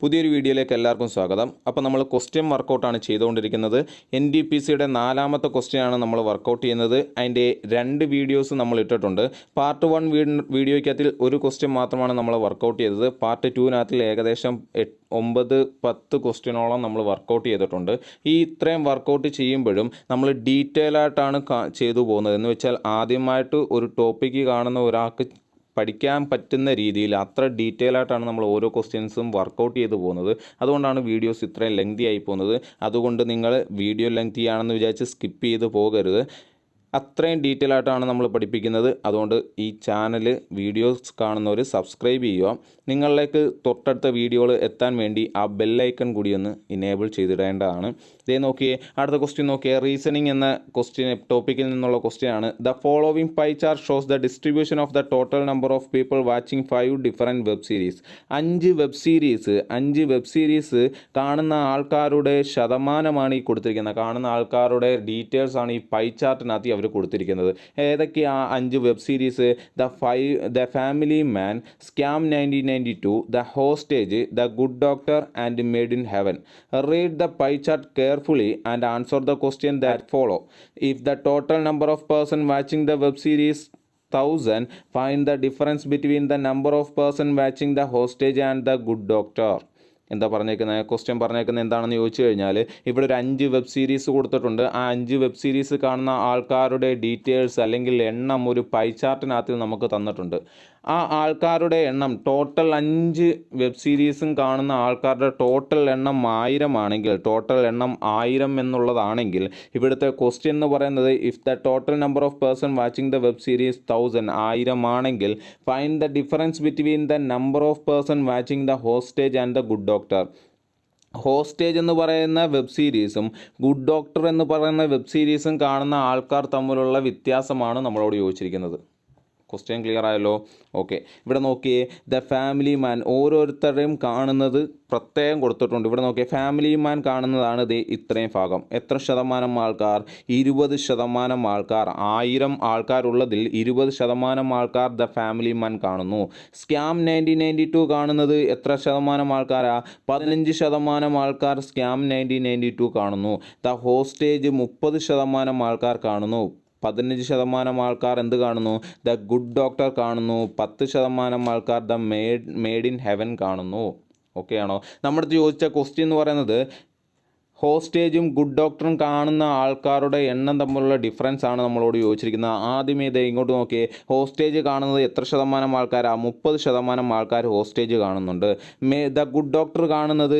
പുതിയൊരു വീഡിയോയിലേക്ക് എല്ലാവർക്കും സ്വാഗതം. അപ്പോൾ നമ്മൾ ക്വസ്റ്റ്യൻ വർക്കൗട്ടാണ് ചെയ്തുകൊണ്ടിരിക്കുന്നത്. NDPCയുടെ 4ാമത്തെ ക്വസ്റ്റ്യനാണ് നമ്മൾ വർക്കൗട്ട് ചെയ്യുന്നത്. അതിൻ്റെ 2 വീഡിയോസ് നമ്മൾ ഇട്ടിട്ടുണ്ട്. പാർട്ട് 1 വീഡിയോയ്ക്കകത്തിൽ ഒരു ക്വസ്റ്റ്യൻ മാത്രമാണ് നമ്മൾ വർക്കൗട്ട് ചെയ്തത്. പാർട്ട് 2-നകത്തിൽ ഏകദേശം 9-10 ക്വസ്റ്റ്യനോളം നമ്മൾ വർക്കൗട്ട് ചെയ്തിട്ടുണ്ട്. ഈ ഇത്രയും വർക്കൗട്ട് ചെയ്യുമ്പോഴും നമ്മൾ ഡീറ്റെയിൽ ആയിട്ടാണ് ചെയ്തു പോകുന്നത്. എന്ന് വെച്ചാൽ ആദ്യമായിട്ട് ഒരു ടോപ്പിക്ക് കാണുന്ന ഒരാൾക്ക് പഠിക്കാൻ പറ്റുന്ന രീതിയിൽ അത്ര ഡീറ്റെയിൽ ആയിട്ടാണ് നമ്മൾ ഓരോ ക്വസ്റ്റ്യൻസും വർക്കൗട്ട് ചെയ്തു പോകുന്നത്. അതുകൊണ്ടാണ് വീഡിയോസ് ഇത്രയും ലെങ്തി ആയി പോകുന്നത്. അതുകൊണ്ട് നിങ്ങൾ വീഡിയോ ലെങ്തി ആണെന്ന് വിചാരിച്ച് സ്കിപ്പ് ചെയ്ത് പോകരുത്. അത്രയും ഡീറ്റെയിൽ ആയിട്ടാണ് നമ്മൾ പഠിപ്പിക്കുന്നത്. അതുകൊണ്ട് ഈ ചാനൽ വീഡിയോസ് കാണുന്നവർ സബ്സ്ക്രൈബ് ചെയ്യുക. നിങ്ങളിലേക്ക് തൊട്ടടുത്ത വീഡിയോകൾ എത്താൻ വേണ്ടി ആ ബെല്ലൈക്കൺ കൂടി ഒന്ന് ഇനേബിൾ ചെയ്തിടേണ്ടതാണ്. ഇതേ നോക്കിയേ, അടുത്ത ക്വസ്റ്റ്യൻ നോക്കിയേ. റീസണിങ് എന്ന ടോപ്പിക്കിൽ നിന്നുള്ള ക്വസ്റ്റ്യൻ ആണ്. The following pie chart shows the distribution of the total number of people watching 5 different web series. 5 web series കാണുന്ന ആൾക്കാരുടെ ശതമാനമാണ് ഈ കൊടുത്തിരിക്കുന്നത്. കാണുന്ന ആൾക്കാരുടെ ഡീറ്റെയിൽസ് ആണ് ഈ പൈ ചാർട്ടിനകത്ത് അവർ കൊടുത്തിരിക്കുന്നത്. ഏതൊക്കെയാ 5 web series? The family man, scam 1992, the hostage, the good doctor and made in heaven. Read the pie chart carefully and answer the question that follow. If the total number of person watching the web series 1000, find the difference between the number of person watching the hostage and the good doctor. എന്താ പറഞ്ഞേക്കുന്നത്? Question പറഞ്ഞേക്കുന്നത് എന്താണെന്ന് ചോദിച്ചു കഴിഞ്ഞാൽ, ഇവിടെ ഒരു 5 web series കൊടുത്തിട്ടുണ്ട്. ആ 5 വെബ് സീരീസ് കാണുന്ന ആൾക്കാരുടെ ഡീറ്റെയിൽസ് അല്ലെങ്കിൽ എണ്ണം ഒരു പൈ ചാർട്ടിനകത്ത് നമുക്ക് തന്നിട്ടുണ്ട്. ആ ആൾക്കാരുടെ എണ്ണം ടോട്ടൽ 5 വെബ് സീരീസും കാണുന്ന ആൾക്കാരുടെ ടോട്ടൽ എണ്ണം 1000 ആണെങ്കിൽ, ടോട്ടൽ എണ്ണം 1000 എന്നുള്ളതാണെങ്കിൽ, ഇവിടുത്തെ ക്വസ്റ്റ്യൻ എന്ന് പറയുന്നത് if the total number of person watching the web series 1000 ആണെങ്കിൽ find the difference between the number of person watching the hostage and the good doctor. Hostage എന്ന് പറയുന്ന വെബ് സീരീസും ഗുഡ് ഡോക്ടർ എന്ന് പറയുന്ന വെബ് സീരീസും കാണുന്ന ആൾക്കാർ തമ്മിലുള്ള വ്യത്യാസമാണ് നമ്മളോട് ചോദിച്ചിരിക്കുന്നത്. ക്വസ്റ്റ്യൻ ക്ലിയർ ആയല്ലോ? ഓക്കെ, ഇവിടെ നോക്കിയേ. ദ ഫാമിലി മാൻ ഓരോരുത്തരുടെയും കാണുന്നത് പ്രത്യേകം കൊടുത്തിട്ടുണ്ട്. ഇവിടെ നോക്കിയേ, ഫാമിലി മാൻ കാണുന്നതാണ് ഇത്രയും ഭാഗം. എത്ര ശതമാനം ആൾക്കാർ? 20% ആൾക്കാർ. 1000 ആൾക്കാരുള്ളതിൽ 20% ആൾക്കാർ ദ ഫാമിലി മാൻ കാണുന്നു. സ്കാം 1992 കാണുന്നത് എത്ര ശതമാനം ആൾക്കാരാ? 15% ആൾക്കാർ സ്കാം 1992 കാണുന്നു. ദ ഹോസ്റ്റേജ് 30% ആൾക്കാർ കാണുന്നു. 15% ആൾക്കാർ എന്ത് കാണുന്നു? ദ ഗുഡ് ഡോക്ടർ കാണുന്നു. 10% ആൾക്കാർ ദ മെയ്ഡ് ഇൻ ഹെവൻ കാണുന്നു. ഓക്കെ ആണോ? നമ്മുടെ ചോദിച്ച ക്വസ്റ്റ്യൻ എന്ന് പറയുന്നത് ഹോസ്റ്റേജും ഗുഡ് ഡോക്ടറും കാണുന്ന ആൾക്കാരുടെ എണ്ണം തമ്മിലുള്ള ഡിഫറൻസ് ആണ് നമ്മളോട് ചോദിച്ചിരിക്കുന്നത്. ആദ്യമേ ഇത് ഇങ്ങോട്ട് നോക്കിയേ. ഹോസ്റ്റേജ് കാണുന്നത് എത്ര ശതമാനം ആൾക്കാരാ? 30% ആൾക്കാർ ഹോസ്റ്റേജ് കാണുന്നുണ്ട്. ദ ഗുഡ് ഡോക്ടർ കാണുന്നത്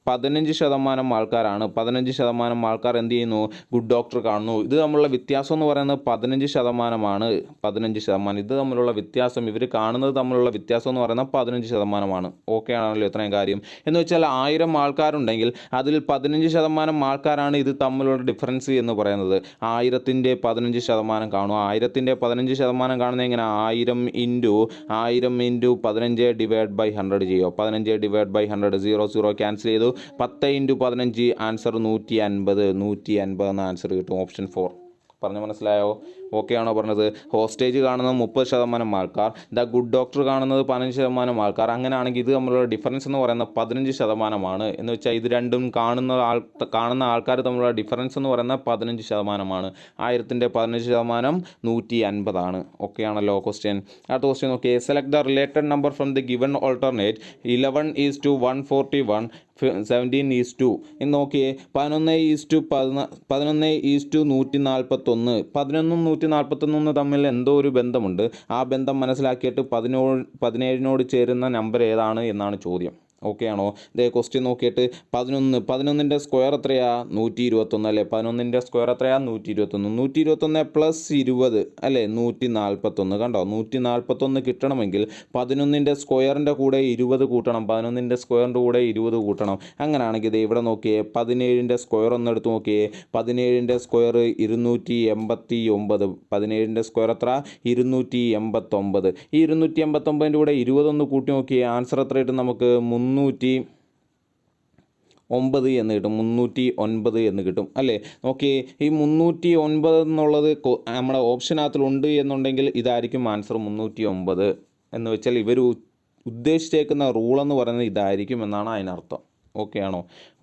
15% ആൾക്കാരാണ്. 15% ആൾക്കാർ എന്ത് ചെയ്യുന്നു? ഗുഡ് ഡോക്ടർ കാണുന്നു. ഇത് തമ്മിലുള്ള വ്യത്യാസം എന്ന് പറയുന്നത് 15%. 15%. ഇത് തമ്മിലുള്ള വ്യത്യാസം, ഇവർ കാണുന്നത് തമ്മിലുള്ള വ്യത്യാസം എന്ന് പറയുന്നത് 15%. ഓക്കെ ആണല്ലോ ഇത്രയും കാര്യം? എന്ന് വെച്ചാൽ 1000 ആൾക്കാരുണ്ടെങ്കിൽ അതിൽ 15% ആൾക്കാരാണ് ഇത് തമ്മിലുള്ള ഡിഫറൻസ് എന്ന് പറയുന്നത്. 1000ൻ്റെ 15% കാണും. 1000ൻ്റെ 15% കാണുന്നത് എങ്ങനെ? 1000 × 15 ഡിവൈഡ് ബൈ 100 ചെയ്യുക. 15 ഡിവൈഡ് ബൈ 100, 0 ക്യാൻസൽ ചെയ്തു. 10 × 15 ആൻസർ 150 എന്ന ആൻസർ കിട്ടും. ഓപ്ഷൻ 4. പറഞ്ഞു മനസ്സിലായോ? ഓക്കെ ആണോ പറഞ്ഞത്? ഹോസ്റ്റേജ് കാണുന്നത് 30% ആൾക്കാർ, ദ ഗുഡ് ഡോക്ടർ കാണുന്നത് 15% ആൾക്കാർ. അങ്ങനെയാണെങ്കിൽ ഇത് തമ്മിലുള്ള ഡിഫറൻസ് എന്ന് പറയുന്നത് 15%. എന്ന് വെച്ചാൽ ഇത് രണ്ടും കാണുന്ന ആൾക്കാർ തമ്മിലുള്ള ഡിഫറൻസ് എന്ന് പറയുന്നത് 15%. 1000ൻ്റെ 15% 150. ഓക്കെ ആണല്ലോ ക്വസ്റ്റ്യൻ? അടുത്ത ക്വസ്റ്റ്യൻ നോക്കിയേ. Select the related number from the given alternate. 11:141, 17:2. ഇന്ന് നോക്കിയേ. 11:141, 11:141. 11-141 തമ്മിൽ എന്തോ ഒരു ബന്ധമുണ്ട്. ആ ബന്ധം മനസ്സിലാക്കിയിട്ട് 17നോട് ചേരുന്ന നമ്പർ ഏതാണ് എന്നാണ് ചോദ്യം. ഓക്കെ ആണോ? ഇതേ ക്വസ്റ്റ്യൻ നോക്കിയിട്ട് 11ൻ്റെ സ്ക്വയർ എത്രയാ? 121 അല്ലേ? 11ൻ്റെ സ്ക്വയർ എത്രയാ? 121. 121 പ്ലസ് 20 അല്ലേ? 141. കണ്ടോ? 141 കിട്ടണമെങ്കിൽ 11ൻ്റെ സ്ക്വയറിൻ്റെ കൂടെ 20 കൂട്ടണം. 11ൻ്റെ സ്ക്വയറിൻ്റെ കൂടെ 20 കൂട്ടണം. അങ്ങനെയാണെങ്കിൽ ഇത് ഇവിടെ നോക്കിയേ. 17ൻ്റെ സ്ക്വയർ ഒന്ന് എടുത്ത് നോക്കിയേ. 17ൻ്റെ സ്ക്വയർ 289. 17ൻ്റെ സ്ക്വയർ എത്ര? 289. ഈ 289ൻ്റെ കൂടെ 20 കൂട്ടി നോക്കിയേ. ആൻസർ എത്ര കിട്ടും നമുക്ക്? 309 എന്ന് കിട്ടും. 309 എന്ന് കിട്ടും അല്ലേ? നോക്കി, ഈ 309 എന്നുള്ളത് നമ്മുടെ ഓപ്ഷനകത്തിലുണ്ട് എന്നുണ്ടെങ്കിൽ ഇതായിരിക്കും ആൻസർ. 309 എന്ന് വെച്ചാൽ ഇവർ ഉദ്ദേശിച്ചേക്കുന്ന റൂൾ എന്ന് പറയുന്നത് ഇതായിരിക്കും എന്നാണ് അതിനർത്ഥം. ഓക്കെ ആണോ?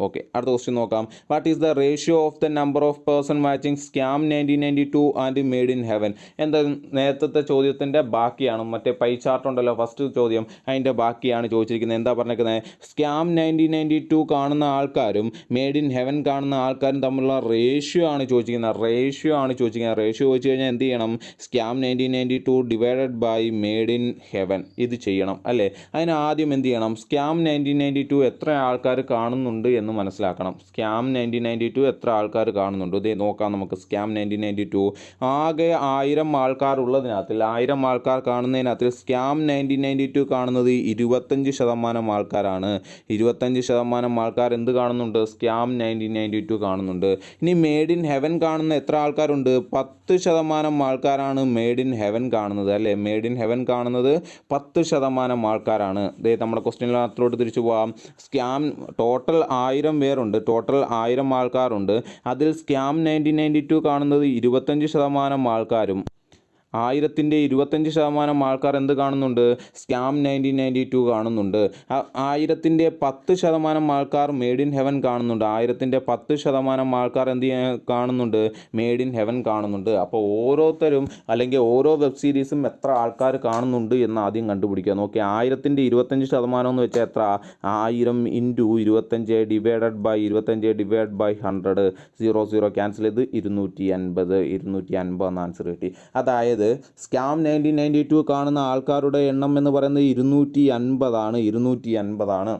ഓക്കെ, അടുത്ത ക്വസ്റ്റ്യൻ നോക്കാം. What is the ratio of the number of person watching scam 1992 and made in heaven? എന്താ നേരത്തെ ചോദ്യത്തിൻ്റെ ബാക്കിയാണ്, മറ്റേ പൈ ചാർട്ട് ഉണ്ടല്ലോ ഫസ്റ്റ് ചോദ്യം, അതിൻ്റെ ബാക്കിയാണ് ചോദിച്ചിരിക്കുന്നത്. എന്താ പറഞ്ഞിരിക്കുന്നത്? സ്കാം 1992 കാണുന്ന ആൾക്കാരും മെയ്ഡ് ഇൻ ഹെവൻ കാണുന്ന ആൾക്കാരും തമ്മിലുള്ള റേഷ്യോ ആണ് ചോദിച്ചിരിക്കുന്നത്. റേഷ്യോ ചോദിച്ചു കഴിഞ്ഞാൽ എന്ത് ചെയ്യണം? Scam 1992 divided by made in heaven ഇത് ചെയ്യണം അല്ലേ. അതിന് ആദ്യം എന്ത് ചെയ്യണം? സ്കാം 1992 എത്ര ആൾക്കാർ കാണുന്നുണ്ട് എന്ന് മനസ്സിലാക്കണം. സ്കാം 1992 എത്ര ആൾക്കാർ കാണുന്നുണ്ട്? ഇതേ നോക്കാം നമുക്ക്. സ്കാം 1992 ആകെ 1000 ആൾക്കാരുള്ളതിനകത്തിൽ 1000 ആൾക്കാർ കാണുന്നതിനകത്തിൽ സ്കാം 1992 കാണുന്നത് 25% ആൾക്കാരാണ്. 25% ആൾക്കാർ എന്ത് കാണുന്നുണ്ട്? സ്കാം 1992 കാണുന്നുണ്ട്. ഇനി മെയ്ഡ് ഇൻ ഹെവൻ കാണുന്ന എത്ര ആൾക്കാരുണ്ട്? 10% ആൾക്കാരാണ് മെയ്ഡ് ഇൻ ഹെവൻ കാണുന്നത് അല്ലേ. മെയ്ഡ് ഇൻ ഹെവൻ കാണുന്നത് 10% ആൾക്കാരാണ്. ഇതേ നമ്മുടെ ക്വസ്റ്റ്യനിനകത്തോട്ട് തിരിച്ചു പോകാം. സ്കാം ടോട്ടൽ 1000 പേരുണ്ട്, ടോട്ടൽ 1000 ആൾക്കാരുണ്ട്. അതിൽ സ്കാം 1992 കാണുന്നത് 25% ആൾക്കാരും 1000ൻ്റെ 25% ആൾക്കാർ എന്ത് കാണുന്നുണ്ട്? സ്കാം 1992 കാണുന്നുണ്ട്. 1000ൻ്റെ 10% ആൾക്കാർ മെയ്ഡ് ഇൻ ഹെവൻ കാണുന്നുണ്ട്. 1000ൻ്റെ 10% ആൾക്കാർ എന്ത് കാണുന്നുണ്ട്? മെയ്ഡ് ഇൻ ഹെവൻ കാണുന്നുണ്ട്. അപ്പോൾ ഓരോരുത്തരും അല്ലെങ്കിൽ ഓരോ വെബ് സീരീസും എത്ര ആൾക്കാർ കാണുന്നുണ്ട് എന്ന് ആദ്യം കണ്ടുപിടിക്കുക. നോക്കി, 1000ൻ്റെ 25% എന്ന് വെച്ചാൽ എത്ര? 1000 into 25 divided by 25 divide by 100, 0 cancel ചെയ്ത് 250 എന്ന ആൻസർ കിട്ടി. അതായത് സ്കാം 1992 കാണുന്ന ആൾക്കാരുടെ എണ്ണം എന്ന് പറയുന്നത് 250 ആണ്.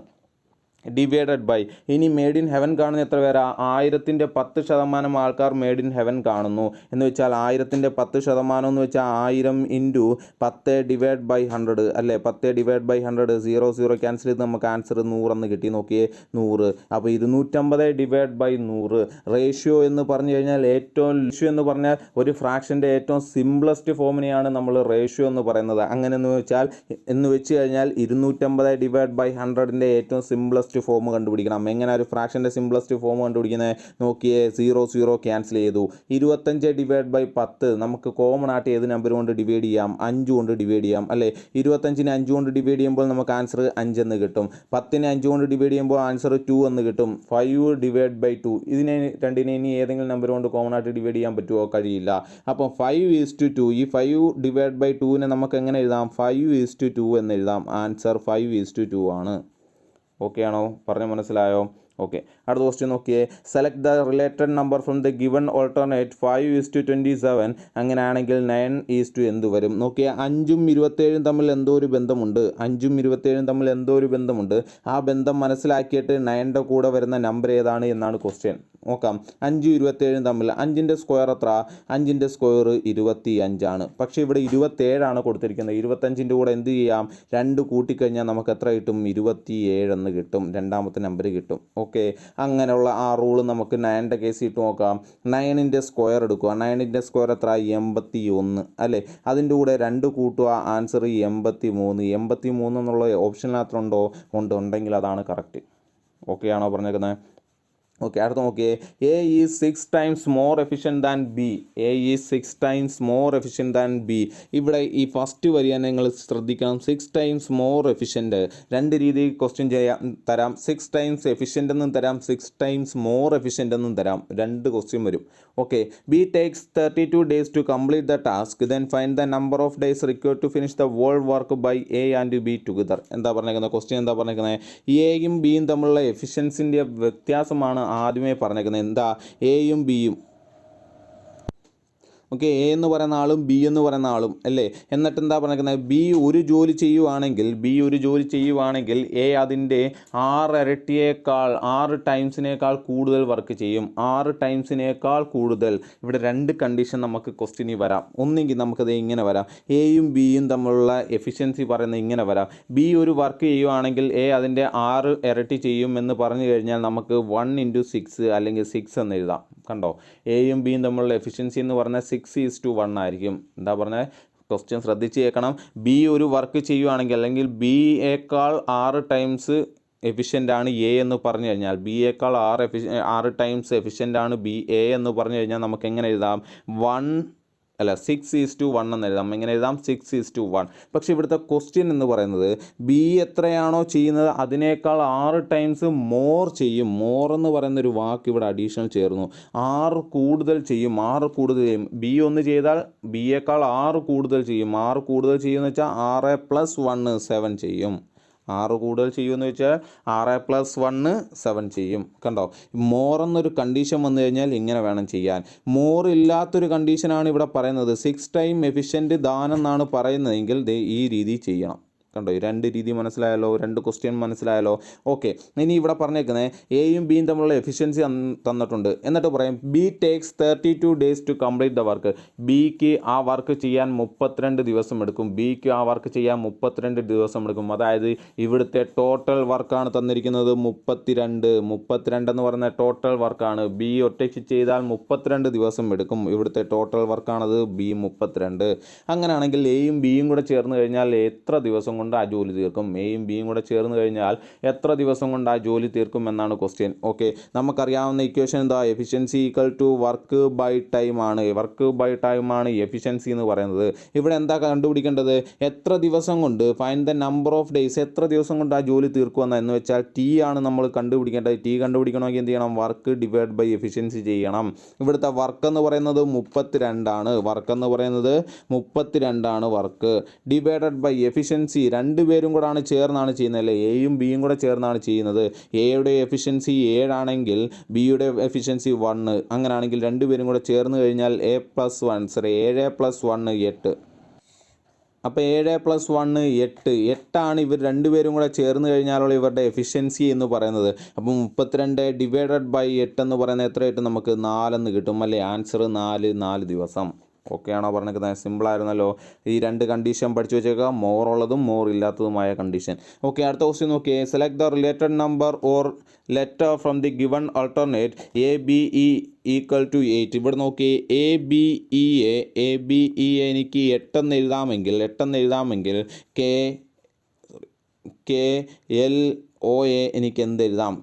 ഡിവൈഡഡ് ബൈ ഇനി മെയ്ഡ് ഇൻ ഹെവൻ കാണുന്ന എത്ര പേരാ? 1000ൻ്റെ 10% ആൾക്കാർ മെയ്ഡ് ഇൻ ഹെവൻ കാണുന്നു എന്ന് വെച്ചാൽ 1000ൻ്റെ 10% എന്ന് വെച്ചാൽ 1000 ഇൻറ്റു 10 ഡിവൈഡ് ബൈ 100 അല്ലേ. 10 ഡിവൈഡ് ബൈ 100, 0 ക്യാൻസൽ ചെയ്ത് നമുക്ക് ആൻസർ 100 എന്ന് കിട്ടി. നോക്കിയേ 100. അപ്പോൾ 250 ഡിവൈഡ് ബൈ 100. റേഷ്യോ എന്ന് പറഞ്ഞു കഴിഞ്ഞാൽ റേഷ്യോ എന്ന് പറഞ്ഞാൽ ഒരു ഫ്രാക്ഷൻ്റെ ഏറ്റവും സിംപ്ലസ്റ്റ് ഫോമിനെയാണ് നമ്മൾ റേഷ്യോ എന്ന് പറയുന്നത്. അങ്ങനെ എന്ന് വെച്ച് കഴിഞ്ഞാൽ 250 ഡിവൈഡ് ബൈ 100ൻ്റെ ഏറ്റവും സിംപ്ലസ്റ്റ് ഫോം കണ്ടുപിടിക്കണം. എങ്ങനെ ഒരു ഫ്രാക്ഷൻ്റെ സിംപ്ലസ്റ്റ് ഫോം കണ്ടുപിടിക്കുന്നത്? നോക്കിയേ, 0 ക്യാൻസൽ ചെയ്തു. 25 ഡിവൈഡ് ബൈ 10 നമുക്ക് കോമൺ ആയിട്ട് ഏത് നമ്പർ കൊണ്ട് ഡിവൈഡ് ചെയ്യാം? 5 കൊണ്ട് ഡിവൈഡ് ചെയ്യാം അല്ലേ. 25നെ 5 കൊണ്ട് ഡിവൈഡ് ചെയ്യുമ്പോൾ നമുക്ക് ആൻസർ 5 എന്ന് കിട്ടും. 10നെ 5 കൊണ്ട് ഡിവൈഡ് ചെയ്യുമ്പോൾ ആൻസർ 2 എന്ന് കിട്ടും. 5 ഡിവൈഡ് ബൈ 2 ഇതിനെ രണ്ടിനെ ഇനി ഏതെങ്കിലും നമ്പർ കൊണ്ട് കോമൺ ആയിട്ട് ഡിവൈഡ് ചെയ്യാൻ പറ്റുമോ? കഴിയില്ല. അപ്പം 5:2. ഈ 5 ഡിവൈഡ് ബൈ 2നെ നമുക്ക് എങ്ങനെ എഴുതാം? 5:2 എന്ന് എഴുതാം. ആൻസർ 5:2 ആണ്. ഓക്കെ ആണോ? പറഞ്ഞ മനസ്സിലായോ? ഓക്കെ, അടുത്ത ക്വസ്റ്റ്യൻ നോക്കിയേ. Select the related number from the given alternate 5:27. അങ്ങനെയാണെങ്കിൽ 9 എന്ത് വരും? നോക്കിയേ, 5ഉം 27 തമ്മിൽ എന്തോ ഒരു ബന്ധമുണ്ട്. 5ഉം 27 തമ്മിൽ എന്തോ ഒരു ബന്ധമുണ്ട്. ആ ബന്ധം മനസ്സിലാക്കിയിട്ട് 9ൻ്റെ കൂടെ വരുന്ന നമ്പർ ഏതാണ് എന്നാണ് ക്വസ്റ്റ്യൻ. നോക്കാം, 5ഉം 27 തമ്മിൽ 5ൻ്റെ സ്ക്വയർ എത്ര? 5ൻ്റെ സ്ക്വയർ 25 ആണ്. പക്ഷേ ഇവിടെ 27 ആണ് കൊടുത്തിരിക്കുന്നത്. 25ൻ്റെ കൂടെ എന്ത് ചെയ്യാം? 2 കൂട്ടിക്കഴിഞ്ഞാൽ നമുക്ക് എത്ര കിട്ടും? 27 എന്ന് കിട്ടും. രണ്ടാമത്തെ നമ്പർ കിട്ടും. ഓക്കെ, അങ്ങനെയുള്ള ആ റൂള് നമുക്ക് 9ൻ്റെ കേസ് ഇട്ട് നോക്കാം. 9ൻ്റെ സ്ക്വയർ എടുക്കുക. 9ൻ്റെ സ്ക്വയർ എത്ര? 81 അല്ലേ. അതിൻ്റെ കൂടെ 2 കൂട്ടുക, ആൻസർ 83. 83 എന്നുള്ള ഓപ്ഷനകത്തുണ്ടോ? ഉണ്ടെങ്കിൽ അതാണ് കറക്റ്റ്. ഓക്കെ ആണോ പറഞ്ഞേക്കുന്നത്? ഓക്കെ, അടുത്ത നോക്കിയേ. A is 6 times more efficient than B. A is 6 times more efficient than B. ഇവിടെ ഈ ഫസ്റ്റ് വരിക നിങ്ങൾ ശ്രദ്ധിക്കണം. 6 times മോർ എഫിഷ്യൻറ്റ്. രണ്ട് രീതിയിൽ ക്വസ്റ്റ്യൻ തരാം. 6 times എഫിഷ്യൻ്റ് എന്നും തരാം, 6 times മോർ എഫിഷ്യൻ്റ് എന്നും തരാം. രണ്ട് ക്വസ്റ്റ്യൻ വരും. Okay, B takes 32 days to complete the task. Then find the number of days required to finish the whole work by A and B together. എന്താ പറഞ്ഞേക്കുന്നത്? Question എന്താ പറഞ്ഞേക്കുന്നത്? എയും ബിയും തമ്മിലുള്ള എഫിഷ്യൻസിൻ്റെ വ്യത്യാസമാണ് ആദ്യമേ പറഞ്ഞേക്കുന്നത്. എന്താ? എയും ബിയും. ഓക്കെ, എ എന്ന് പറയുന്ന ആളും ബി എന്ന് പറയുന്ന ആളും അല്ലേ. എന്നിട്ട് എന്താ പറഞ്ഞേക്കുന്നത്? ബി ഒരു ജോലി ചെയ്യുവാണെങ്കിൽ എ അതിൻ്റെ 6 ഇരട്ടിയേക്കാൾ 6 ടൈംസിനേക്കാൾ കൂടുതൽ വർക്ക് ചെയ്യും. 6 ടൈംസിനേക്കാൾ കൂടുതൽ. ഇവിടെ രണ്ട് കണ്ടീഷൻ നമുക്ക് ക്വസ്റ്റ്യനിൽ വരാം. ഒന്നെങ്കിൽ നമുക്കത് ഇങ്ങനെ വരാം, എയും ബിയും തമ്മിലുള്ള എഫിഷ്യൻസി പറയുന്നത് ഇങ്ങനെ വരാം. ബി ഒരു വർക്ക് ചെയ്യുവാണെങ്കിൽ എ അതിൻ്റെ 6 ഇരട്ടി ചെയ്യും എന്ന് പറഞ്ഞു കഴിഞ്ഞാൽ നമുക്ക് 1 × 6 അല്ലെങ്കിൽ 6 എന്ന് എഴുതാം. കണ്ടോ? എയും ബിയും തമ്മിലുള്ള എഫിഷ്യൻസി എന്ന് പറഞ്ഞാൽ 6:1 ആയിരിക്കും. എന്താ പറഞ്ഞാൽ? ക്വസ്റ്റ്യൻ ശ്രദ്ധിച്ച് കേൾക്കണം. ബി ഒരു വർക്ക് ചെയ്യുവാണെങ്കിൽ അല്ലെങ്കിൽ ബിയേക്കാൾ 6 ടൈംസ് എഫിഷ്യൻ്റ് ആണ് എ എന്ന് പറഞ്ഞു കഴിഞ്ഞാൽ, ബിയേക്കാൾ 6 ടൈംസ് എഫിഷ്യൻ്റ് ആണ് എ എന്ന് പറഞ്ഞു കഴിഞ്ഞാൽ നമുക്ക് എങ്ങനെ എഴുതാം? 1 അല്ല 6:1 എന്ന് എഴുതാം. എങ്ങനെ എഴുതാം? 6:1. പക്ഷേ ഇവിടുത്തെ ക്വസ്റ്റ്യൻ എന്ന് പറയുന്നത് ബി എത്രയാണോ ചെയ്യുന്നത് അതിനേക്കാൾ 6 ടൈംസ് മോർ ചെയ്യും. മോർ എന്ന് പറയുന്നൊരു വാക്ക് ഇവിടെ അഡീഷണൽ ചേർന്നു. 6 കൂടുതൽ ചെയ്യും. 6 കൂടുതൽ ചെയ്യും. ബി 1 ചെയ്താൽ ബിയേക്കാൾ 6 കൂടുതൽ ചെയ്യും. 6 കൂടുതൽ ചെയ്യുമെന്ന് വെച്ചാൽ 6 + 1 7 ചെയ്യും. 6 കൂടുതൽ ചെയ്യുമെന്ന് വെച്ചാൽ 6 + 1 7 ചെയ്യും. കണ്ടോ? മോർ എന്നൊരു കണ്ടീഷൻ വന്നു കഴിഞ്ഞാൽ ഇങ്ങനെ വേണം ചെയ്യാൻ. മോർ ഇല്ലാത്തൊരു കണ്ടീഷനാണ് ഇവിടെ പറയുന്നത്. 6 ടൈം എഫിഷ്യൻറ്റ് ദാൻ എന്നാണ് പറയുന്നതെങ്കിൽ ഈ രീതി ചെയ്യണം. കണ്ടോ? ഈ 2 രീതി മനസ്സിലായല്ലോ, 2 ക്വസ്റ്റ്യൻ മനസ്സിലായല്ലോ. ഓക്കെ, ഇനി ഇവിടെ പറഞ്ഞേക്കുന്നത് എയും ബിയും തമ്മിലുള്ള എഫിഷ്യൻസി തന്നിട്ടുണ്ട്. എന്നിട്ട് പറയും B takes 32 days to complete the work. ബിക്ക് ആ വർക്ക് ചെയ്യാൻ 32 ദിവസം എടുക്കും. ബിക്ക് ആ വർക്ക് ചെയ്യാൻ 32 ദിവസം എടുക്കും. അതായത് ഇവിടുത്തെ ടോട്ടൽ വർക്കാണ് തന്നിരിക്കുന്നത് 32 എന്ന് പറയുന്ന ടോട്ടൽ വർക്കാണ്. ബി ഒറ്റയ്ക്ക് ചെയ്താൽ 32 ദിവസം എടുക്കും. ഇവിടുത്തെ ടോട്ടൽ വർക്കാണത് ബി 32. അങ്ങനെയാണെങ്കിൽ എയും ബിയും കൂടെ ചേർന്ന് കഴിഞ്ഞാൽ എത്ര ദിവസം കൊണ്ട് ആ ജോലി തീർക്കും? എയും ബിയും കൂടെ ചേർന്ന് കഴിഞ്ഞാൽ എത്ര ദിവസം കൊണ്ട് ആ ജോലി തീർക്കും എന്നാണ് ക്വസ്റ്റ്യൻ. ഓക്കെ, നമുക്കറിയാവുന്ന ഇക്വേഷൻ എന്താ? Efficiency equal to work by time ആണ്. വർക്ക് ബൈ ടൈം ആണ് എഫിഷ്യൻസി എന്ന് പറയുന്നത്. ഇവിടെ എന്താ കണ്ടുപിടിക്കേണ്ടത്? എത്ര ദിവസം കൊണ്ട്, find the number of days, എത്ര ദിവസം കൊണ്ട് ആ ജോലി തീർക്കുമെന്ന് വെച്ചാൽ ടി ആണ് നമ്മൾ കണ്ടുപിടിക്കേണ്ടത്. ടി കണ്ടുപിടിക്കണമെങ്കിൽ എന്ത് ചെയ്യണം? വർക്ക് ഡിവൈഡ് ബൈ എഫിഷ്യൻസി ചെയ്യണം. ഇവിടുത്തെ വർക്ക് എന്ന് പറയുന്നത് 32 ആണ്. വർക്ക് എന്ന് പറയുന്നത് 32 ആണ് വർക്ക്. ഡിവൈഡഡ് ബൈ എഫിഷ്യൻസി, 2 പേരും കൂടാണ് ചേർന്നാണ് ചെയ്യുന്നത് അല്ലേ? എയും ബിയും കൂടെ ചേർന്നാണ് ചെയ്യുന്നത്. എയുടെ എഫിഷ്യൻസി 7 ആണെങ്കിൽ ബിയുടെ എഫിഷ്യൻസി 1. അങ്ങനെയാണെങ്കിൽ 2 പേരും കൂടെ ചേർന്ന് കഴിഞ്ഞാൽ 7 + 1 8. അപ്പോൾ 7 + 1 8. 8 ഇവർ 2 പേരും കൂടെ ചേർന്ന് കഴിഞ്ഞാലുള്ള ഇവരുടെ എഫിഷ്യൻസി എന്ന് പറയുന്നത്. അപ്പോൾ 32 ഡിവൈഡഡ് ബൈ 8 എന്ന് പറയുന്നത് എത്ര കിട്ടും? നമുക്ക് 4 എന്ന് കിട്ടും അല്ലേ? ആൻസർ 4 ദിവസം. ഓക്കെ ആണോ പറഞ്ഞിരിക്കുന്നത്? സിമ്പിളായിരുന്നല്ലോ. ഈ 2 കണ്ടീഷൻ പഠിച്ചു വെച്ചേക്കുക, മോർ ഉള്ളതും മോർ ഇല്ലാത്തതുമായ കണ്ടീഷൻ. ഓക്കെ, അടുത്ത ക്വസ്റ്റ്യൻ നോക്കിയേ. Select the related number or letter from the given alternate A B E equal to 8. ഇവിടെ നോക്കി എ ബി ഇ എ എനിക്ക് 8 എന്ന് എഴുതാമെങ്കിൽ കെ എൽ ഒ എ എനിക്ക് എന്തെഴുതാം?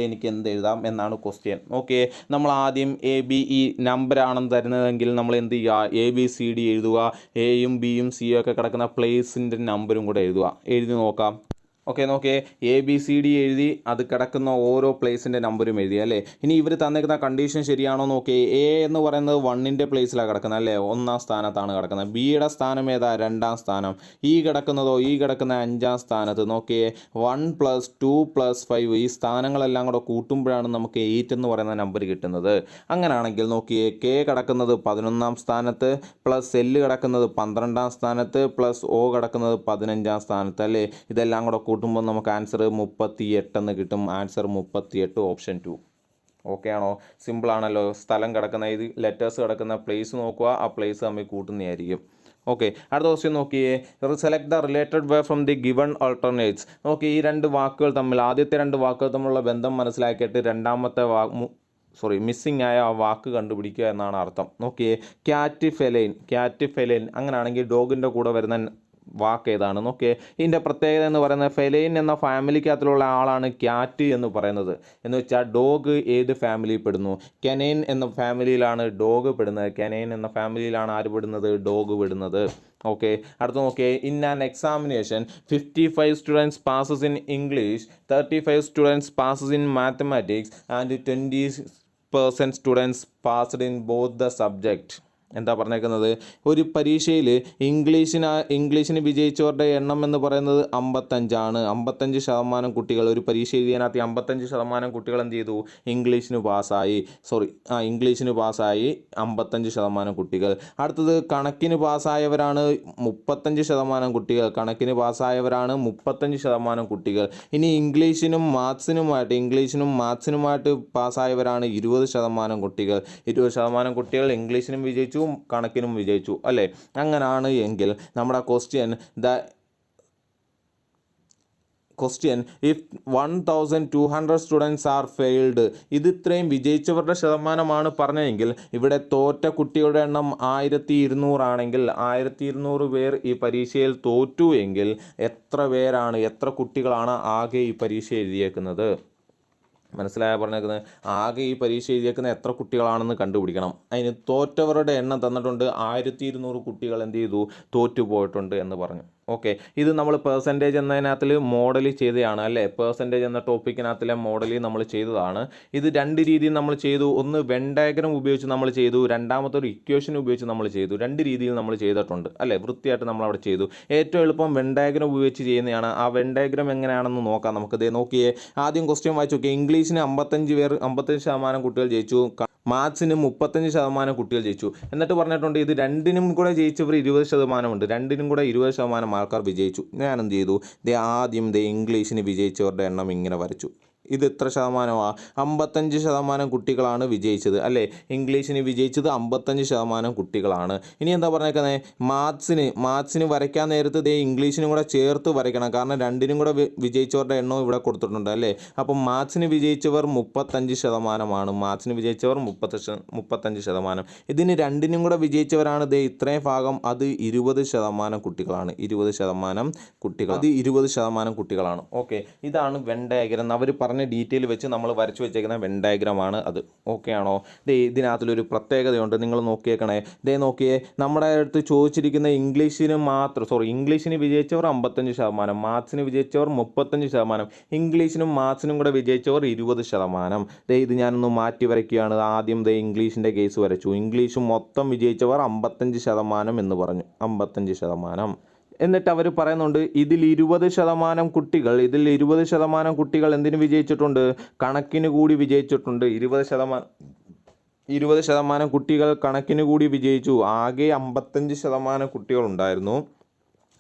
എനിക്ക് എന്തെഴുതാം എന്നാണ് ക്വസ്റ്റ്യൻ. ഓക്കെ, നമ്മൾ ആദ്യം എ ബി ഇ നമ്പറാണെന്ന് തരുന്നതെങ്കിൽ നമ്മൾ എന്ത് ചെയ്യുക? എ ബി സി ഡി എഴുതുക. എയും ബിയും സിയും ഒക്കെ കിടക്കുന്ന പ്ലേസിൻ്റെ നമ്പറും കൂടെ എഴുതി നോക്കാം. ഓക്കെ, നോക്കിയേ, എ ബി സി ഡി എഴുതി, അത് കിടക്കുന്ന ഓരോ പ്ലേസിൻ്റെ നമ്പരും എഴുതി അല്ലേ? ഇനി ഇവർ തന്നിരിക്കുന്ന കണ്ടീഷൻ ശരിയാണോ നോക്കിയേ. എ എന്ന് പറയുന്നത് 1ൻ്റെ പ്ലേസിലാണ് കിടക്കുന്നത് അല്ലേ? 1ാം സ്ഥാനത്താണ് കിടക്കുന്നത്. ബിയുടെ സ്ഥാനം ഏതാ? 2ാം സ്ഥാനം. ഈ കിടക്കുന്ന 5ാം സ്ഥാനത്ത്. നോക്കിയേ, 1 + 2 + 5 ഈ സ്ഥാനങ്ങളെല്ലാം കൂടെ കൂട്ടുമ്പോഴാണ് നമുക്ക് 8 എന്ന് പറയുന്ന നമ്പർ കിട്ടുന്നത്. അങ്ങനെയാണെങ്കിൽ നോക്കിയേ, കെ കിടക്കുന്നത് 11ാം സ്ഥാനത്ത്, പ്ലസ് എൽ കിടക്കുന്നത് 12ാം സ്ഥാനത്ത്, പ്ലസ് ഒ കിടക്കുന്നത് 15ാം സ്ഥാനത്ത് അല്ലേ? ഇതെല്ലാം കൂടെ കൂട്ടുമ്പോൾ നമുക്ക് ആൻസർ 38 എന്ന് കിട്ടും. Answer 38, option 2. ഓക്കെ ആണോ? സിമ്പിളാണല്ലോ. സ്ഥലം കിടക്കുന്ന ഇത് ലെറ്റേഴ്സ് കിടക്കുന്ന പ്ലേസ് നോക്കുക, ആ പ്ലേസ് തമ്മിൽ കൂട്ടുന്നതായിരിക്കും. ഓക്കെ, അടുത്ത ക്വസ്റ്റ്യൻ നോക്കിയേ. Select the related way from the given alternates. നോക്കി, ഈ 2 വാക്കുകൾ തമ്മിൽ, ആദ്യത്തെ 2 വാക്കുകൾ തമ്മിലുള്ള ബന്ധം മനസ്സിലാക്കിയിട്ട് രണ്ടാമത്തെ മിസ്സിംഗ് ആയ ആ വാക്ക് കണ്ടുപിടിക്കുക എന്നാണ് അർത്ഥം. നോക്കിയേ, ക്യാറ്റ് ഫെലൈൻ. അങ്ങനെയാണെങ്കിൽ ഡോഗിൻ്റെ കൂടെ വരുന്ന വാക്ക് ഏതാണ്? നോക്കിയേ, ഇതിൻ്റെ പ്രത്യേകത എന്ന് പറയുന്നത് ഫെലൈൻ എന്ന ഫാമിലിക്കകത്തിലുള്ള ആളാണ് ക്യാറ്റ് എന്ന് പറയുന്നത്. എന്ന് വെച്ചാൽ ഡോഗ് ഏത് ഫാമിലിയിൽ പെടുന്നു? കെനൈൻ എന്ന ഫാമിലിയിലാണ് ഡോഗ് പെടുന്നത്. കെനൈൻ എന്ന ഫാമിലിയിലാണ് ആര് പെടുന്നത്? ഡോഗ് പെടുന്നത്. ഓക്കെ, അടുത്ത നോക്കിയേ. In an examination 55 students passes in English, 35 students passes in mathematics and 20% students passed in both the subject. എന്താ പറഞ്ഞേക്കുന്നത്? ഒരു പരീക്ഷയിൽ ഇംഗ്ലീഷിന് വിജയിച്ചവരുടെ എണ്ണം എന്ന് പറയുന്നത് 55 ആണ്. 55% കുട്ടികൾ ഒരു പരീക്ഷ എഴുതിയതിനകത്ത് 55% കുട്ടികൾ എന്ത് ചെയ്തു? ഇംഗ്ലീഷിന് പാസ്സായി. 55% കുട്ടികൾ. അടുത്തത് കണക്കിന് പാസ്സായവരാണ് 35% കുട്ടികൾ. 35% കുട്ടികൾ. ഇനി ഇംഗ്ലീഷിനും മാത്സിനുമായിട്ട് പാസ്സായവരാണ് 20% കുട്ടികൾ. 20% കുട്ടികൾ ഇംഗ്ലീഷിനും വിജയിച്ചു, കണക്കിനും വിജയിച്ചു അല്ലേ? അങ്ങനെയാണ് എങ്കിൽ നമ്മുടെ question if 1200 students are failed, ഇത് ഇത്രയും വിജയിച്ചവരുടെ ശതമാനമാണ് പറഞ്ഞതെങ്കിൽ ഇവിടെ തോറ്റ കുട്ടികളുടെ എണ്ണം 1200 ആണെങ്കിൽ 1200 പേർ ഈ പരീക്ഷയിൽ തോറ്റു എങ്കിൽ എത്ര കുട്ടികളാണ് ആകെ ഈ പരീക്ഷ എഴുതിയേക്കുന്നത്? മനസ്സിലായ പറഞ്ഞേക്കുന്നത് ആകെ ഈ പരീക്ഷ എഴുതിയേക്കുന്ന എത്ര കുട്ടികളാണെന്ന് കണ്ടുപിടിക്കണം. അതിന് തോറ്റവരുടെ എണ്ണം തന്നിട്ടുണ്ട്. 1200 കുട്ടികൾ എന്ത് ചെയ്തു, തോറ്റുപോയിട്ടുണ്ട് എന്ന് പറഞ്ഞു. ഓക്കെ, ഇത് നമ്മൾ പെർസെൻറ്റേജ് എന്നതിനകത്തിൽ മോഡൽ ചെയ്തതാണ് അല്ലേ. പെർസെൻറ്റേജ് എന്ന ടോപ്പിക്കിനകത്തിലെ മോഡൽ നമ്മൾ ചെയ്തതാണ്. ഇത് രണ്ട് രീതിയിൽ നമ്മൾ ചെയ്തു. ഒന്ന് വെൻ ഡയഗ്രം ഉപയോഗിച്ച് നമ്മൾ ചെയ്തു, രണ്ടാമത്തെ ഒരു ഇക്വേഷൻ ഉപയോഗിച്ച് നമ്മൾ ചെയ്തു. രണ്ട് രീതിയിൽ നമ്മൾ ചെയ്തിട്ടുണ്ട് അല്ലേ. വൃത്തിയായിട്ട് നമ്മൾ അവിടെ ചെയ്തു. ഏറ്റവും എളുപ്പം വെൻ ഡയഗ്രം ഉപയോഗിച്ച് ചെയ്യുന്നതാണ്. ആ വെൻ ഡയഗ്രം എങ്ങനെയാണെന്ന് നോക്കാം നമുക്ക്. ഇതേ നോക്കിയേ, ആദ്യം ക്വസ്റ്റ്യൻ വായിച്ചു നോക്കിയേ. ഇംഗ്ലീഷിന് 55% കുട്ടികൾ ജയിച്ചു, മാത്സിന് 35% കുട്ടികൾ ജയിച്ചു. എന്നിട്ട് പറഞ്ഞിട്ടുണ്ട് ഇത് രണ്ടിനും കൂടെ ജയിച്ചവർ 20% ഉണ്ട്. രണ്ടിനും കൂടെ 20% ആൾക്കാർ വിജയിച്ചു. ഞാൻ എന്ത് ചെയ്തു, ആദ്യം ഇംഗ്ലീഷിന് വിജയിച്ചവരുടെ എണ്ണം ഇങ്ങനെ വരച്ചു. ഇത് എത്ര ശതമാനമാണ്? 55% കുട്ടികളാണ് വിജയിച്ചത് അല്ലേ. ഇംഗ്ലീഷിന് വിജയിച്ചത് 55% കുട്ടികളാണ്. ഇനി എന്താ പറഞ്ഞേക്കുന്നത്, മാത്സിന് വരയ്ക്കാൻ നേരത്ത് ഇംഗ്ലീഷിനും കൂടെ ചേർത്ത് വരയ്ക്കണം. കാരണം രണ്ടിനും കൂടെ വിജയിച്ചവരുടെ എണ്ണവും ഇവിടെ കൊടുത്തിട്ടുണ്ട് അല്ലേ. അപ്പം മാത്സിന് വിജയിച്ചവർ 35%. മാത്സിന് വിജയിച്ചവർ 35%. ഇതിന് രണ്ടിനും കൂടെ വിജയിച്ചവരാണ് ഇത്രയും ഭാഗം, അത് 20% കുട്ടികളാണ്. 20% കുട്ടികൾ, അത് 20% കുട്ടികളാണ്. ഓക്കെ, ഇതാണ് വെൻ ഡയഗ്രം. അവർ പറഞ്ഞ ഡീറ്റെയിൽ വെച്ച് നമ്മൾ വരച്ചു വെച്ചേക്കുന്ന വെൻ ഡയഗ്രമാണ് അത്. ഓക്കെ ആണോ? ഇതിനകത്തൊരു പ്രത്യേകതയുണ്ട്, നിങ്ങൾ നോക്കിയേക്കണേ. നോക്കിയേ, നമ്മുടെ അടുത്ത് ചോദിച്ചിരിക്കുന്ന ഇംഗ്ലീഷിന് വിജയിച്ചവർ 55%, മാത്സിന് വിജയിച്ചവർ 35%, ഇംഗ്ലീഷിനും മാത്സിനും കൂടെ വിജയിച്ചവർ 20%. ഇത് ഞാനൊന്ന് മാറ്റി വരയ്ക്കുകയാണ്. ആദ്യം ഇംഗ്ലീഷിൻ്റെ കേസ് വരച്ചു. ഇംഗ്ലീഷ് മൊത്തം വിജയിച്ചവർ 55% എന്ന് പറഞ്ഞു. 55%. എന്നിട്ട് അവർ പറയുന്നുണ്ട് ഇതിൽ 20% കുട്ടികൾ എന്തിനു വിജയിച്ചിട്ടുണ്ട്, കണക്കിന് കൂടി വിജയിച്ചിട്ടുണ്ട്. 20% കുട്ടികൾ കണക്കിന് കൂടി വിജയിച്ചു. ആകെ 55% കുട്ടികളുണ്ടായിരുന്നു.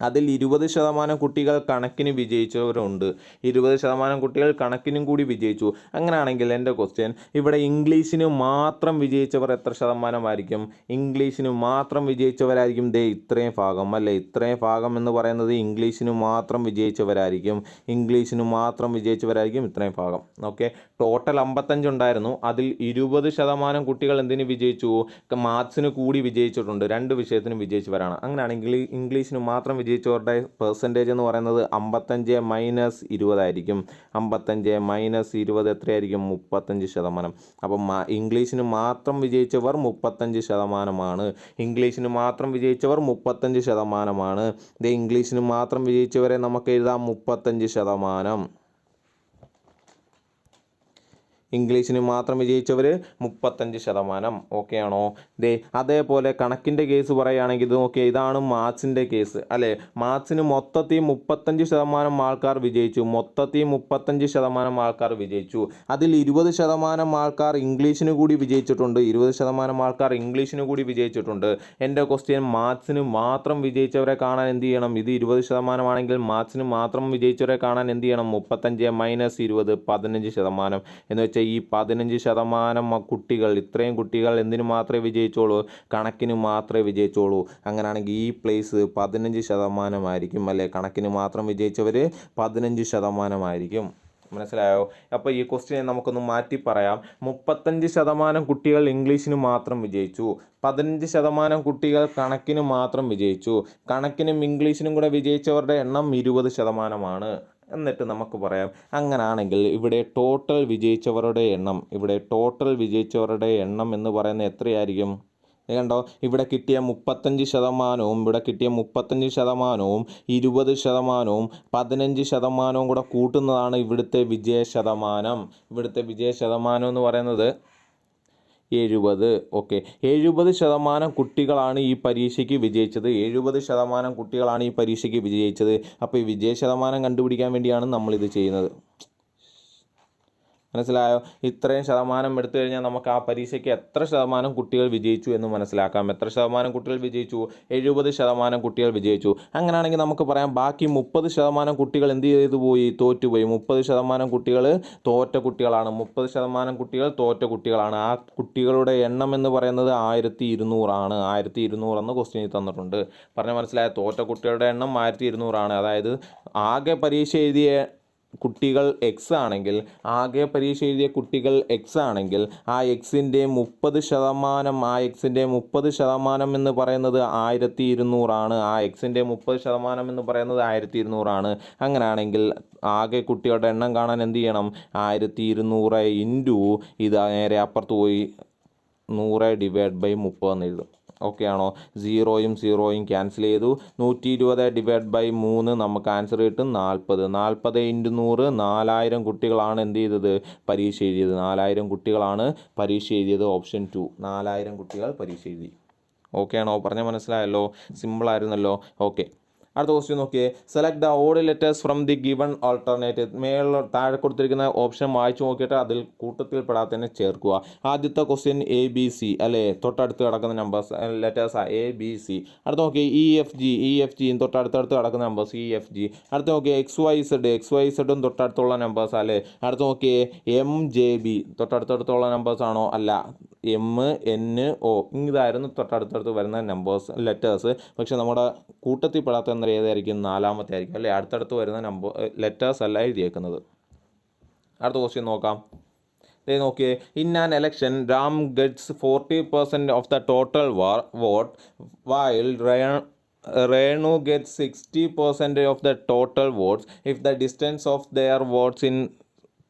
അതിൽ 20% കുട്ടികൾ കണക്കിന് വിജയിച്ചവരുണ്ട്. 20% കുട്ടികൾ കണക്കിനും കൂടി വിജയിച്ചു. അങ്ങനെയാണെങ്കിൽ എൻ്റെ ക്വസ്റ്റ്യൻ, ഇവിടെ ഇംഗ്ലീഷിന് മാത്രം വിജയിച്ചവർ എത്ര ശതമാനമായിരിക്കും? ഇംഗ്ലീഷിന് മാത്രം വിജയിച്ചവരായിരിക്കും ഇത്രയും ഭാഗം അല്ലേ. ഇത്രയും ഭാഗം എന്ന് പറയുന്നത് ഇംഗ്ലീഷിന് മാത്രം വിജയിച്ചവരായിരിക്കും. ഇത്രയും ഭാഗം. ഓക്കെ, ടോട്ടൽ 55 ഉണ്ടായിരുന്നു. അതിൽ 20% കുട്ടികൾ എന്തിന് വിജയിച്ചു? മാത്സിന് കൂടി വിജയിച്ചിട്ടുണ്ട്. രണ്ട് വിഷയത്തിനും വിജയിച്ചവരാണ്. അങ്ങനെയാണെങ്കിൽ ഇംഗ്ലീഷിന് മാത്രം വിജയിച്ചവരുടെ പെർസെൻറ്റേജ് എന്ന് പറയുന്നത് 55 - 20 ആയിരിക്കും. 55 - 20 എത്രയായിരിക്കും? 35%. അപ്പം ഇംഗ്ലീഷിന് മാത്രം വിജയിച്ചവർ 35%. ഇംഗ്ലീഷിന് മാത്രം വിജയിച്ചവർ 35%. ഇംഗ്ലീഷിന് മാത്രം വിജയിച്ചവരെ നമുക്ക് എഴുതാം 35%. ഇംഗ്ലീഷിന് മാത്രം വിജയിച്ചവർ 35%. ഓക്കെ ആണോ? അതേപോലെ കണക്കിൻ്റെ കേസ് പറയുകയാണെങ്കിൽ ഇത് നോക്കിയാൽ, ഇതാണ് മാത്സിൻ്റെ കേസ് അല്ലേ. മാത്സിന് മൊത്തത്തിൽ 35% ആൾക്കാർ വിജയിച്ചു. 35% ആൾക്കാർ വിജയിച്ചു. അതിൽ 20% ആൾക്കാർ ഇംഗ്ലീഷിന് കൂടി വിജയിച്ചിട്ടുണ്ട്. 20% ആൾക്കാർ ഇംഗ്ലീഷിന് കൂടി വിജയിച്ചിട്ടുണ്ട്. എൻ്റെ ക്വസ്റ്റ്യൻ, മാത്സിന് മാത്രം വിജയിച്ചവരെ കാണാൻ എന്ത് ചെയ്യണം? ഇത് 20% ആണെങ്കിൽ മാത്സിന് മാത്രം വിജയിച്ചവരെ കാണാൻ എന്ത് ചെയ്യണം? 35 - 20 15%. എന്ന് വെച്ചാൽ ഈ 15% കുട്ടികൾ, ഇത്രയും കുട്ടികൾ എന്തിനു മാത്രമേ വിജയിച്ചോളൂ? കണക്കിന് മാത്രമേ വിജയിച്ചോളൂ. അങ്ങനെയാണെങ്കിൽ ഈ പ്ലേസ് 15% ആയിരിക്കും അല്ലേ. കണക്കിന് മാത്രം വിജയിച്ചവർ 15% മനസ്സിലായോ? അപ്പോൾ ഈ ക്വസ്റ്റ്യൻ നമുക്കൊന്ന് മാറ്റി പറയാം. 35% കുട്ടികൾ ഇംഗ്ലീഷിന് മാത്രം വിജയിച്ചു. 15% കുട്ടികൾ കണക്കിന് മാത്രം വിജയിച്ചു. കണക്കിനും ഇംഗ്ലീഷിനും കൂടെ വിജയിച്ചവരുടെ എണ്ണം 20%. എന്നിട്ട് നമുക്ക് പറയാം, അങ്ങനെയാണെങ്കിൽ ഇവിടെ ടോട്ടൽ വിജയിച്ചവരുടെ എണ്ണം എന്ന് പറയുന്നത് എത്രയായിരിക്കും? കണ്ടോ, ഇവിടെ കിട്ടിയ 35%, ഇവിടെ കിട്ടിയ 35%, 20%, 15% കൂടെ കൂട്ടുന്നതാണ് ഇവിടുത്തെ വിജയ ശതമാനം. ഇവിടുത്തെ വിജയ ശതമാനം എന്ന് പറയുന്നത് 70. ഓക്കെ, 70% കുട്ടികളാണ് ഈ പരീക്ഷയ്ക്ക് വിജയിച്ചത്. 70% കുട്ടികളാണ് ഈ പരീക്ഷയ്ക്ക് വിജയിച്ചത്. അപ്പോൾ ഈ വിജയ ശതമാനം കണ്ടുപിടിക്കാൻ വേണ്ടിയാണ് നമ്മളിത് ചെയ്യുന്നത്. മനസ്സിലായോ? ഇത്രയും ശതമാനം എടുത്തു കഴിഞ്ഞാൽ നമുക്ക് ആ പരീക്ഷയ്ക്ക് എത്ര ശതമാനം കുട്ടികൾ വിജയിച്ചു എന്ന് മനസ്സിലാക്കാം. എത്ര ശതമാനം കുട്ടികൾ വിജയിച്ചു? 70% കുട്ടികൾ വിജയിച്ചു. അങ്ങനെയാണെങ്കിൽ നമുക്ക് പറയാം ബാക്കി 30% കുട്ടികൾ എന്ത് ചെയ്തു പോയി? തോറ്റുപോയി. 30% കുട്ടികൾ തോറ്റ കുട്ടികളാണ്. 30% കുട്ടികൾ തോറ്റ കുട്ടികളാണ്. ആ കുട്ടികളുടെ എണ്ണം എന്ന് പറയുന്നത് 1200 ആണ്. 1200 എന്ന് ക്വസ്റ്റ്യനിൽ തന്നിട്ടുണ്ട്. പറഞ്ഞാൽ മനസ്സിലായ? തോറ്റ കുട്ടികളുടെ എണ്ണം 1200 ആണ്. അതായത് ആകെ പരീക്ഷ എഴുതിയ കുട്ടികൾ എക്സ് ആണെങ്കിൽ, ആകെ പരീക്ഷ എഴുതിയ കുട്ടികൾ എക്സ് ആണെങ്കിൽ, ആ എക്സിൻ്റെ 30%, ആ എക്സിൻ്റെ 30% എന്ന് പറയുന്നത് 1200 ആ എക്സിൻ്റെ 30% എന്ന് പറയുന്നത് 1200 അങ്ങനെയാണെങ്കിൽ ആകെ കുട്ടികളുടെ എണ്ണം കാണാൻ എന്ത് ചെയ്യണം? 1200 ഇൻറ്റു ഇത് നേരെ അപ്പുറത്ത് പോയി 100/30 എന്ന് എഴുതും. ഓക്കെ ആണോ? 0യും 0യും ക്യാൻസൽ ചെയ്തു. 120/3 നമുക്ക് ആൻസർ കിട്ടും 40. 40 ഇൻറ്റു 100 4000 കുട്ടികളാണ് എന്ത് ചെയ്തത്? പരീക്ഷ എഴുതിയത്. 4000 കുട്ടികളാണ് പരീക്ഷ എഴുതിയത്. ഓപ്ഷൻ 2 4000 കുട്ടികൾ പരീക്ഷ എഴുതി. ഓക്കെ ആണോ? പറഞ്ഞാൽ മനസ്സിലായല്ലോ? സിമ്പിളായിരുന്നല്ലോ. ഓക്കെ, അടുത്ത ക്വസ്റ്റ്യൻ നോക്കിയേ. Select the odd letters from the given alternative. താഴെ കൊടുത്തിരിക്കുന്ന ഓപ്ഷൻ വായിച്ചു നോക്കിയിട്ട് അതിൽ കൂട്ടത്തിൽ പെടാത്തതിനെ ചേർക്കുക. ആദ്യത്തെ ക്വസ്റ്റ്യൻ ABC അല്ലേ? തൊട്ടടുത്ത് കിടക്കുന്ന നമ്പേഴ്സ് ലെറ്റേഴ്സ് ABC. അടുത്ത നോക്കിയേ EFG തൊട്ടടുത്തടുത്ത് കിടക്കുന്ന നമ്പേഴ്സ് EFG. അടുത്ത നോക്കിയേ XYZും തൊട്ടടുത്തുള്ള നമ്പേഴ്സ് അല്ലേ? അടുത്ത നോക്കിയേ MJB തൊട്ടടുത്തടുത്തുള്ള നമ്പേഴ്സ് ആണോ? അല്ല, MNO ഇതായിരുന്നു തൊട്ടടുത്തടുത്ത് വരുന്ന നമ്പേഴ്സ് ലെറ്റേഴ്സ്. പക്ഷെ നമ്മുടെ കൂട്ടത്തിൽ പെടാത്ത ഏതായിരിക്കും? 4ാമത്തെ ആയിരിക്കും അല്ലേ? അടുത്തടുത്ത് വരുന്ന ലെറ്റേഴ്സ് അല്ല എഴുതിയേക്കുന്നത്. അടുത്ത ക്വസ്റ്റ്യൻ നോക്കാം. നോക്കിയേ. In an election Ram gets 40% of the total vote while Renu gets 60% of the total votes. If the distance of their votes in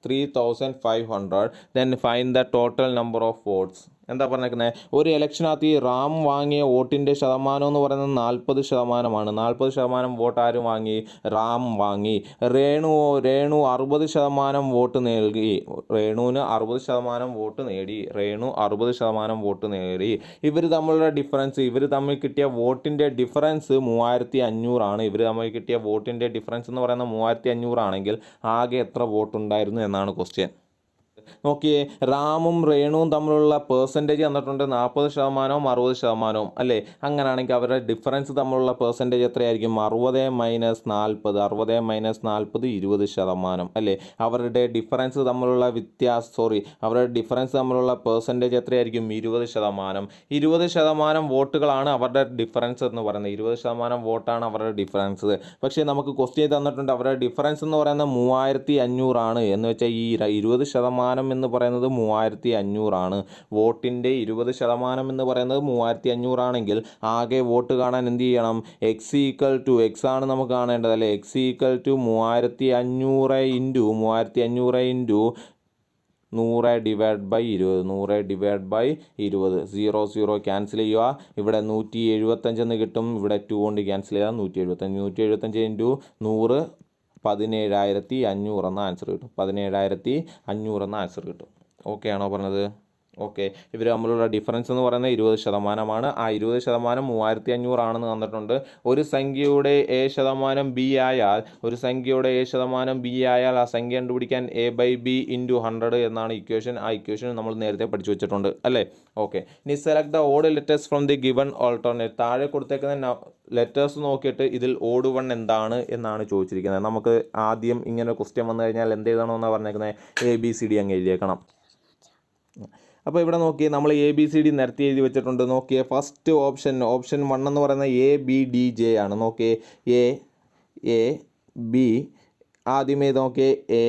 3500, then find the total number of votes. എന്താ പറഞ്ഞേക്കുന്നത്? ഒരു ഇലക്ഷനകത്ത് ഈ റാം വാങ്ങിയ വോട്ടിൻ്റെ ശതമാനം എന്ന് പറയുന്നത് 40%. 40% വോട്ട് ആര് വാങ്ങി? റാം വാങ്ങി. രേണു 60% വോട്ട് നേടി. രേണുവിന് 60% വോട്ട് നേടി. രേണു 60% വോട്ട് നേടി. ഇവർ തമ്മിലുള്ള ഡിഫറൻസ്, ഇവർ തമ്മിൽ കിട്ടിയ വോട്ടിൻ്റെ ഡിഫറൻസ് 3500 ഇവർ തമ്മിൽ കിട്ടിയ വോട്ടിൻ്റെ ഡിഫറൻസ് എന്ന് പറയുന്നത് 3500 ആണെങ്കിൽ ആകെ എത്ര വോട്ടുണ്ടായിരുന്നു എന്നാണ് ക്വസ്റ്റ്യൻ. നോക്കിയേ. റാമും രേണുവും തമ്മിലുള്ള പേഴ്സൻറ്റേജ് തന്നിട്ടുണ്ട് 40%, 60% അല്ലേ? അങ്ങനെയാണെങ്കിൽ അവരുടെ ഡിഫറൻസ് തമ്മിലുള്ള പേഴ്സൻറ്റേജ് എത്രയായിരിക്കും? 60 - 40 20% അല്ലേ? അവരുടെ ഡിഫറൻസ് തമ്മിലുള്ള അവരുടെ ഡിഫറൻസ് തമ്മിലുള്ള പേഴ്സൻറ്റേജ് എത്രയായിരിക്കും? 20%. 20% വോട്ടുകളാണ് അവരുടെ ഡിഫറൻസ് എന്ന് പറയുന്നത്. 20% വോട്ടാണ് അവരുടെ ഡിഫറൻസ്. പക്ഷേ നമുക്ക് ക്വസ്റ്റ്യൻ തന്നിട്ടുണ്ട് അവരുടെ ഡിഫറൻസ് എന്ന് പറയുന്നത് 3500 എന്ന് വെച്ചാൽ ഈ 20% എന്ന് പറയുന്നത് 3500. വോട്ടിൻ്റെ 20% എന്ന് പറയുന്നത് 3500 ആണെങ്കിൽ ആകെ വോട്ട് കാണാൻ എന്ത് ചെയ്യണം? X ആണ് നമുക്ക് കാണേണ്ടത് അല്ലേ? X = 3500 into 100/20. 0 ക്യാൻസൽ ചെയ്യുക. ഇവിടെ 175 എന്ന് കിട്ടും. ഇവിടെ 2 കൊണ്ട് ക്യാൻസൽ ചെയ്താൽ 175 ഇൻറ്റു 100 17,500 എന്ന ആൻസർ കിട്ടും. 17,500 എന്ന ആൻസർ കിട്ടും. ഓക്കെ ആണോ പറഞ്ഞത്? ഓക്കെ, ഇവർ തമ്മിലുള്ള ഡിഫറൻസ് എന്ന് പറയുന്നത് 20%. ആ 20% 3500 ആണെന്ന് തന്നിട്ടുണ്ട്. ഒരു സംഖ്യയുടെ A% B ആയാൽ ആ സംഖ്യ കണ്ടുപിടിക്കാൻ A/B × 100 എന്നാണ് ഇക്വേഷൻ. ആ ഇക്വേഷൻ നമ്മൾ നേരത്തെ പഠിച്ചു വെച്ചിട്ടുണ്ട് അല്ലേ? ഓക്കെ, ഇനി select the odd letters from the given alternate. താഴെ കൊടുത്തേക്കുന്ന ലെറ്റേഴ്സ് നോക്കിയിട്ട് ഇതിൽ ഓഡ് വൺ എന്താണ് എന്നാണ് ചോദിച്ചിരിക്കുന്നത്. നമുക്ക് ആദ്യം ഇങ്ങനെ ക്വസ്റ്റ്യൻ വന്നു കഴിഞ്ഞാൽ എന്ത് എഴുതണമെന്നാണ് പറഞ്ഞേക്കുന്നത്? ABCD അങ്ങ് എഴുതിയേക്കണം. അപ്പോൾ ഇവിടെ നോക്കി നമ്മൾ ABCD നിരത്തി എഴുതി വെച്ചിട്ടുണ്ട്. നോക്കിയേ. ഫസ്റ്റ് ഓപ്ഷൻ 1 എന്ന് പറയുന്നത് ABDJ ആണ്. നോക്കിയേ. AB ആദ്യമേ നോക്കിയേ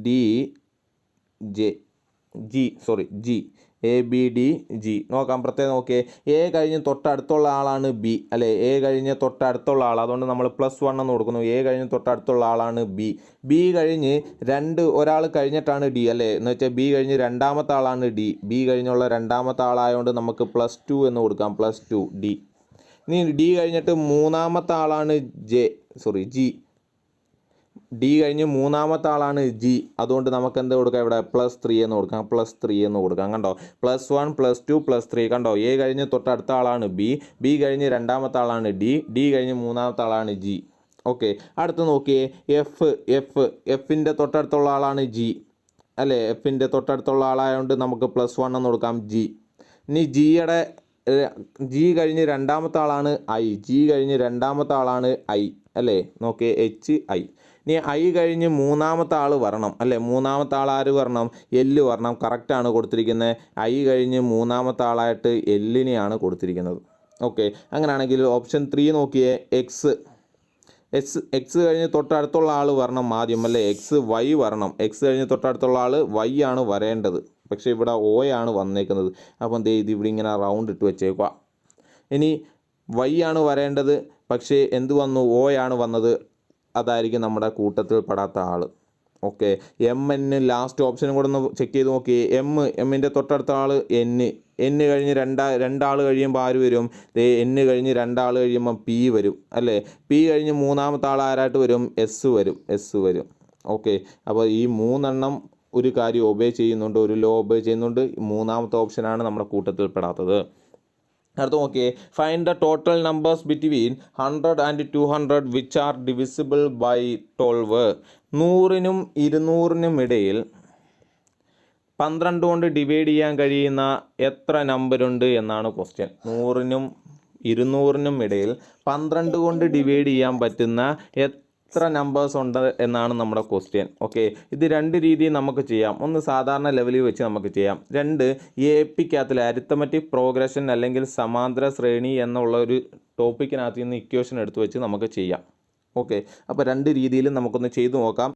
G ABDG നോക്കാം. പ്രത്യേകം നോക്കിയേ. A കഴിഞ്ഞ് തൊട്ടടുത്തുള്ള ആളാണ് B അല്ലേ? A കഴിഞ്ഞ് തൊട്ടടുത്തുള്ള ആൾ, അതുകൊണ്ട് നമ്മൾ +1 എന്ന് കൊടുക്കുന്നു. A കഴിഞ്ഞ് തൊട്ടടുത്തുള്ള ആളാണ് B കഴിഞ്ഞ് ഒരാൾ കഴിഞ്ഞിട്ടാണ് D അല്ലേ? എന്ന് വെച്ചാൽ B കഴിഞ്ഞ് രണ്ടാമത്തെ ആളാണ് D. B കഴിഞ്ഞുള്ള രണ്ടാമത്തെ ആളായതുകൊണ്ട് നമുക്ക് +2 എന്ന് കൊടുക്കാം. +2 D. ഇനി D കഴിഞ്ഞിട്ട് മൂന്നാമത്തെ ആളാണ് G. D കഴിഞ്ഞ് മൂന്നാമത്തെ ആളാണ് G. അതുകൊണ്ട് നമുക്ക് എന്ത് കൊടുക്കാം? ഇവിടെ +3 എന്ന് കൊടുക്കാം. കണ്ടോ? +1 +2 +3 കണ്ടോ? A കഴിഞ്ഞ് തൊട്ടടുത്ത ആളാണ് B കഴിഞ്ഞ് രണ്ടാമത്തെ ആളാണ് D കഴിഞ്ഞ് മൂന്നാമത്തെ ആളാണ് G. ഓക്കെ, അടുത്ത് നോക്കിയേ. Fൻ്റെ തൊട്ടടുത്തുള്ള ആളാണ് G അല്ലേ? Fൻ്റെ തൊട്ടടുത്തുള്ള ആളായതുകൊണ്ട് നമുക്ക് +1 എന്ന് കൊടുക്കാം. G. ഇനി G കഴിഞ്ഞ് രണ്ടാമത്തെ ആളാണ് I അല്ലേ? നോക്കിയേ. HI. ഇനി I കഴിഞ്ഞ് മൂന്നാമത്തെ ആൾ വരണം അല്ലേ? മൂന്നാമത്തെ ആൾ ആര് വരണം? L വരണം. കറക്റ്റാണ് കൊടുത്തിരിക്കുന്നത്. I കഴിഞ്ഞ് മൂന്നാമത്തെ ആളായിട്ട് Lനെയാണ് കൊടുത്തിരിക്കുന്നത്. ഓക്കെ, അങ്ങനെയാണെങ്കിൽ ഓപ്ഷൻ 3 നോക്കിയേ. എക്സ് കഴിഞ്ഞ് തൊട്ടടുത്തുള്ള ആൾ വരണം ആദ്യം അല്ലേ, എക്സ് വൈ വരണം. എക്സ് കഴിഞ്ഞ് തൊട്ടടുത്തുള്ള ആൾ വൈ ആണ് വരേണ്ടത്, പക്ഷേ ഇവിടെ ഒ ആണ് വന്നേക്കുന്നത്. അപ്പം ദേ ഇത് ഇവിടെ ഇങ്ങനെ റൗണ്ട് ഇട്ട് വെച്ചേക്കുക. ഇനി വൈ ആണ് വരേണ്ടത്, പക്ഷേ എന്ത് വന്നു, ഒ ആണ് വന്നത്. അതായിരിക്കും നമ്മുടെ കൂട്ടത്തിൽ പെടാത്ത ആൾ. ഓക്കെ, എൻ ലാസ്റ്റ് ഓപ്ഷനും കൂടെ ഒന്ന് ചെക്ക് ചെയ്ത് നോക്കി. എമ്മിൻ്റെ തൊട്ടടുത്ത ആൾ എൻ കഴിഞ്ഞ് രണ്ടാൾ കഴിയുമ്പോൾ ആര് വരും, എൻ കഴിഞ്ഞ് രണ്ടാൾ കഴിയുമ്പോൾ പി വരും അല്ലേ. പി കഴിഞ്ഞ് മൂന്നാമത്തെ ആൾ ആരായിട്ട് വരും, എസ് വരും. ഓക്കെ, അപ്പോൾ ഈ 3 ഒരു കാര്യം ഒബേ ചെയ്യുന്നുണ്ട്, ഒരു ലോ ഒബേ ചെയ്യുന്നുണ്ട്. മൂന്നാമത്തെ ഓപ്ഷനാണ് നമ്മുടെ കൂട്ടത്തിൽ പെടാത്തത്. അടുത്ത് നോക്കിയേ, find the total numbers between 100 and 200 which are divisible by 12. 100നും 200നും ഇടയിൽ 12 കൊണ്ട് ഡിവൈഡ് ചെയ്യാൻ കഴിയുന്ന എത്ര നമ്പറുണ്ട് എന്നാണ് ക്വസ്റ്റ്യൻ. 100നും 200നും ഇടയിൽ 12 കൊണ്ട് ഡിവൈഡ് ചെയ്യാൻ പറ്റുന്ന എത്ര നമ്പേഴ്സ് ഉണ്ട് എന്നാണ് നമ്മുടെ ക്വസ്റ്റ്യൻ. ഓക്കെ, ഇത് 2 രീതിയിൽ നമുക്ക് ചെയ്യാം. ഒന്ന് സാധാരണ ലെവലിൽ വെച്ച് നമുക്ക് ചെയ്യാം. 2 APക്കകത്തിൽ അരിത്തമെറ്റിക് പ്രോഗ്രഷൻ അല്ലെങ്കിൽ സമാന്തര ശ്രേണി എന്നുള്ള ഒരു ടോപ്പിക്കിനകത്ത് നിന്ന് ഇക്വേഷൻ എടുത്ത് വെച്ച് നമുക്ക് ചെയ്യാം. ഓക്കെ, അപ്പോൾ 2 രീതിയിലും നമുക്കൊന്ന് ചെയ്തു നോക്കാം.